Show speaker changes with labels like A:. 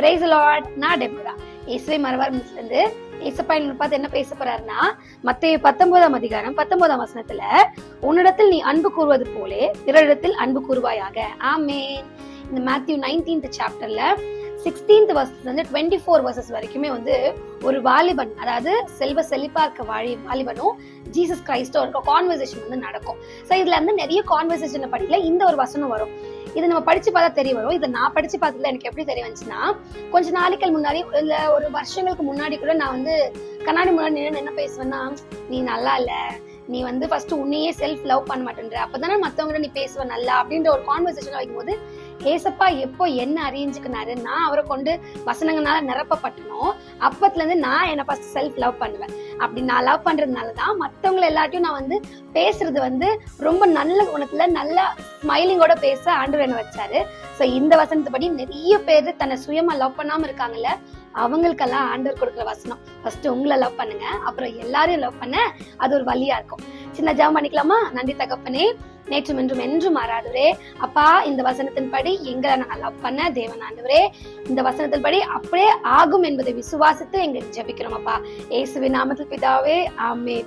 A: Praise the Lord. நான் Deborah. இயேசுவை மறவார் மிஸ்ல இருந்து ஏசப்பா பார்த்து என்ன பேச போறாருன்னா, மத்தேயு 19ஆம் அதிகாரம் 19ஆம் வசனத்துல, உன்னிடத்தில் நீ அன்பு கூறுவது போலே பிறரிடத்தில் அன்பு கூறுவாயாக. ஆமென். இந்த மேத்யூ 19th சாப்டர்ல 16th verses வந்து 24 verses வரைக்குமே வந்து ஒரு வாலிபன், அதாவது செல்வ செழிப்பா இருக்க வாலிபனும் ஜீசஸ் கிரைஸ்டும் இருக்க கான்வர்சேஷன் வந்து நடக்கும். ஸோ இதுல வந்து நிறைய கான்வர்சேஷன் படிக்கல, இந்த ஒரு வசனம் வரும். இது நம்ம படிச்சு பார்த்தா தெரிய வரும். இதை நான் படிச்சு பார்த்ததுல எனக்கு எப்படி தெரிய வந்துச்சுன்னா, கொஞ்ச நாளைக்கு முன்னாடி இல்ல ஒரு வருஷங்களுக்கு முன்னாடி கூட நான் வந்து கண்ணாடி முன்னாடி நின்று என்ன பேசுவேன்னா, நீ நல்லா இல்ல, நீ வந்து ஃபர்ஸ்ட் உன்னையே செல்ஃப் லவ் பண்ண மாட்டேன்ற, அப்பதானே மத்தவங்க நீ பேசுவ நல்லா அப்படின்ற ஒரு கான்வர்சேஷன் வைக்கும்போது, ஏசப்பா எப்போ என்ன அறிஞ்சுக்கினாரு, நான் அவரை கொண்டு வசனங்களால நிரப்பப்பட்டனோ அப்பத்துல இருந்து நான் என்ன ஃபர்ஸ்ட் செல்ஃப் லவ் பண்ணுவேன். அப்படி நான் லவ் பண்றதுனாலதான் மத்தவங்களை எல்லாத்தையும் நான் வந்து பேசுறது வந்து ரொம்ப நல்ல குணத்துல நல்ல ஸ்மைலிங்கோட பேச ஆண்டவர் என்ன வச்சாரு. சோ இந்த வசனத்துப்படி நிறைய பேரு தன்னை சுயமா லவ் பண்ணாம இருக்காங்கல்ல, அவங்களுக்கெல்லாம் ஆண்டவர் கொடுக்குற வசனம், ஃபர்ஸ்ட் உங்களை லவ் பண்ணுங்க, அப்புறம் எல்லாரையும் லவ் பண்ண அது ஒரு வழியா இருக்கும். சின்ன ஜெபம் பண்ணிக்கலாமா? நன்றி தகப்பனே, நேற்றும் என்றும் என்றும் மாறாதவரே, அப்பா இந்த வசனத்தின்படி எங்களை நாங்கள் லவ் பண்ண தேவன் ஆண்டவரே, இந்த வசனத்தின்படி அப்படியே ஆகும் என்பதை விசுவாசித்து எங்களுக்கு ஜெபிக்கிறோம் அப்பா. இயேசுவின் நாமத்தில் பிதாவே, ஆமென்.